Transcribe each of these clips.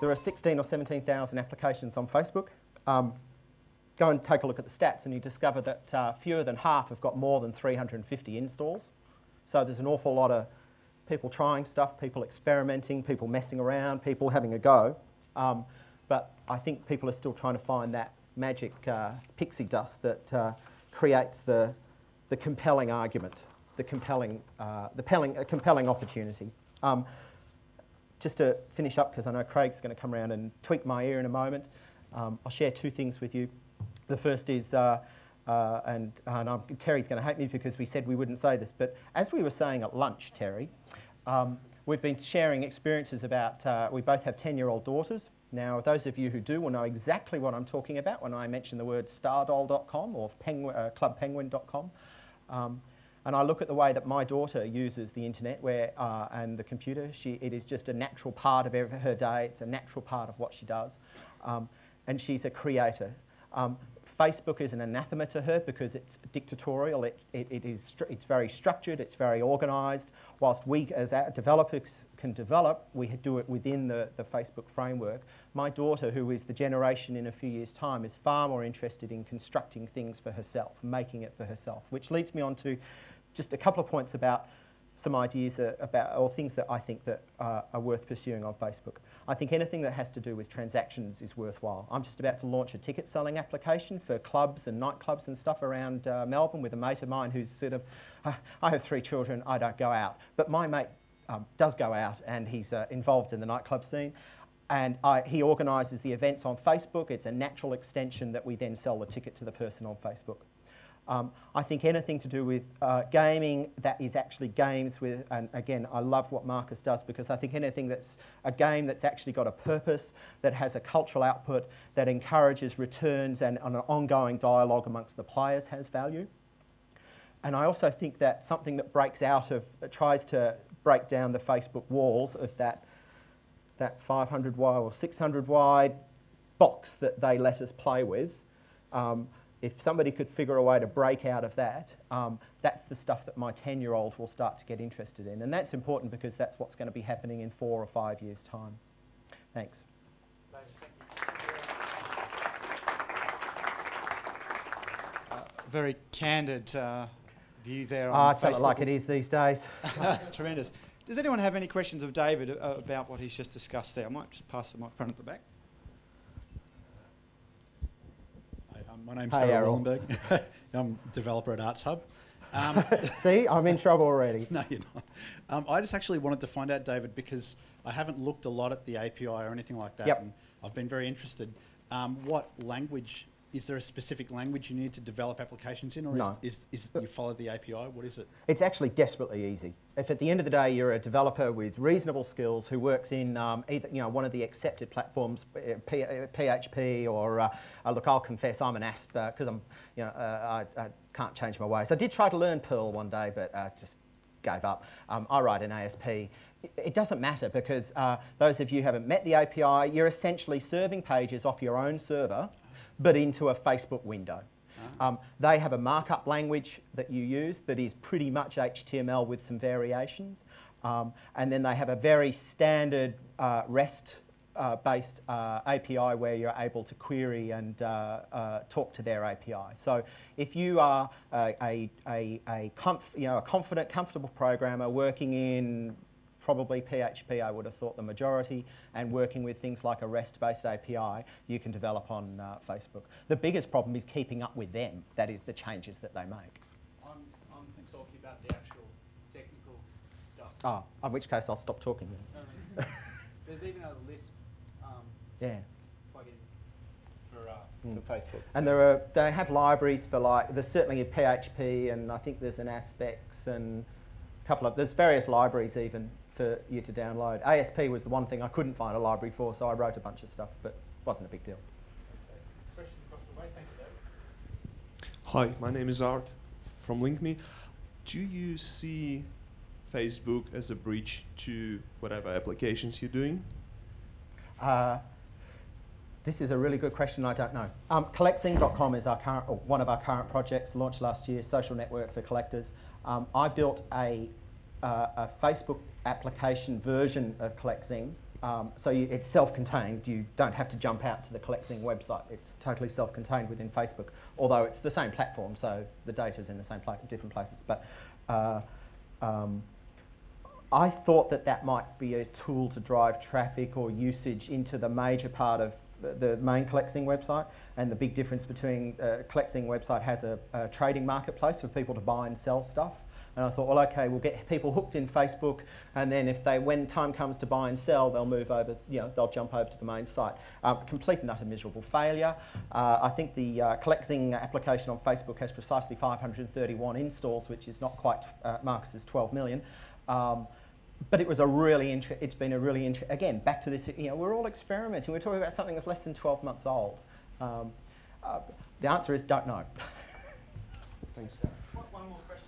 there are 16 or 17,000 applications on Facebook. Go and take a look at the stats and you discover that fewer than half have got more than 350 installs. So there's an awful lot of people trying stuff, people experimenting, people messing around, people having a go. But I think people are still trying to find that magic pixie dust that creates the compelling argument, a compelling opportunity. Just to finish up, because I know Craig's going to come around and tweak my ear in a moment, I'll share two things with you. The first is, and Terry's going to hate me because we said we wouldn't say this, but as we were saying at lunch, Terry, we've been sharing experiences about, we both have 10-year-old daughters. Now, those of you who do will know exactly what I'm talking about when I mention the word stardoll.com or clubpenguin.com. And I look at the way that my daughter uses the internet and the computer. It is just a natural part of her day. It's a natural part of what she does. And she's a creator. Facebook is an anathema to her because it's dictatorial. It's very structured. It's very organised. Whilst we as developers can develop, we do it within the Facebook framework. My daughter, who is the generation in a few years' time, is far more interested in constructing things for herself, making it for herself, which leads me on to just a couple of points about some ideas or things that I think that are worth pursuing on Facebook. I think anything that has to do with transactions is worthwhile. I'm just about to launch a ticket selling application for clubs and nightclubs and stuff around Melbourne with a mate of mine who's sort of, I have 3 children, I don't go out, but my mate does go out and he's involved in the nightclub scene. And he organises the events on Facebook. It's a natural extension that we then sell the ticket to the person on Facebook. I think anything to do with gaming that is actually games with, and again, I love what Marcus does because I think anything that's a game that's actually got a purpose, that has a cultural output, that encourages returns and an ongoing dialogue amongst the players has value. And I also think that something that breaks out of, tries to break down the Facebook walls of that 500 wide or 600 wide box that they let us play with. If somebody could figure a way to break out of that, that's the stuff that my 10-year-old will start to get interested in. And that's important because that's what's going to be happening in 4 or 5 years' time. Thanks. Very candid view there on I tell it like it is these days. That's tremendous. Does anyone have any questions of David about what he's just discussed there? I might just pass the microphone at the back. My name's Harold Wallenberg. I'm a developer at Arts Hub. See, I'm in trouble already. No, you're not. I just actually wanted to find out, David, because I haven't looked a lot at the API or anything like that, and I've been very interested. What language, is there a specific language you need to develop applications in, or no. is you follow the API? What is it? It's actually desperately easy. If at the end of the day you're a developer with reasonable skills who works in either one of the accepted platforms, PHP or look, I'll confess I'm an ASP because I'm I can't change my ways. I did try to learn Perl one day, but just gave up. I write in ASP. It doesn't matter because those of you who haven't met the API, you're essentially serving pages off your own server, but into a Facebook window. They have a markup language that you use that is pretty much HTML with some variations. And then they have a very standard REST-based API where you're able to query and talk to their API. So if you are a confident, comfortable programmer working in probably PHP, I would have thought the majority, and working with things like a REST-based API, you can develop on Facebook. The biggest problem is keeping up with them, that is the changes that they make. I'm talking about the actual technical stuff. In which case I'll stop talking then. There's even a Lisp plugin for Facebook. And they have libraries for there's certainly a PHP, and I think there's an Aspects and a couple of, there's various libraries even for you to download. ASP was the one thing I couldn't find a library for, so I wrote a bunch of stuff, but it wasn't a big deal. Okay. Question across the way. Thank you, David. Hi, my name is Art from LinkME. Do you see Facebook as a bridge to whatever applications you're doing? This is a really good question, I don't know. Collecting.com is one of our current projects, launched last year, social network for collectors. I built a Facebook application version of Collecting So it's self-contained. You don't have to jump out to the collecting website. It's totally self-contained within Facebook, although it's the same platform, so the data's in the same different places. But I thought that might be a tool to drive traffic or usage into the major part of the main collecting website. And the big difference between collecting website has a trading marketplace for people to buy and sell stuff. And I thought, well, okay, we'll get people hooked in Facebook, and then when time comes to buy and sell, they'll move over, they'll jump over to the main site. Complete and utter miserable failure. I think the collecting application on Facebook has precisely 531 installs, which is not quite Marcus's 12 million. But it was it's been a really again, back to this, we're all experimenting. We're talking about something that's less than 12 months old. The answer is don't know. Thanks. One more question.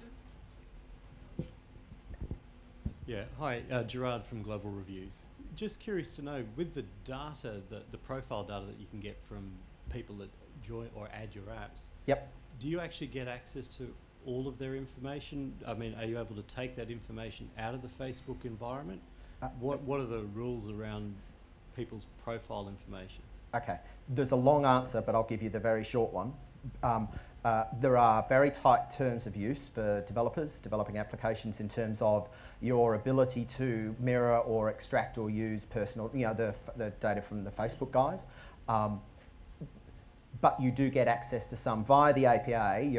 Yeah, hi, Gerard from Global Reviews. Just curious to know, with the data, the profile data that you can get from people that join or add your apps, yep. Do you actually get access to all of their information? I mean, are you able to take that information out of the Facebook environment? What are the rules around people's profile information? Okay, there's a long answer, but I'll give you the very short one. There are very tight terms of use for developers developing applications in terms of your ability to mirror or extract or use personal, the data from the Facebook guys. But you do get access to some via the API.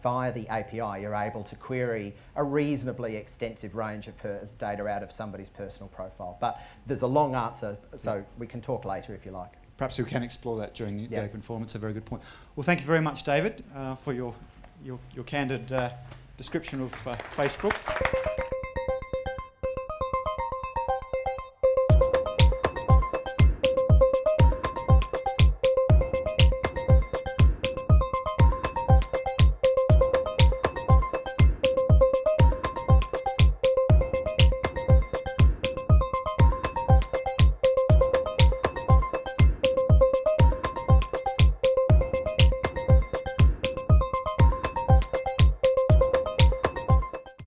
Via the API, you're able to query a reasonably extensive range of data out of somebody's personal profile. But there's a long answer, so we can talk later if you like. Perhaps we can explore that during the open forum. It's a very good point. Well, thank you very much, David, for your candid description of Facebook.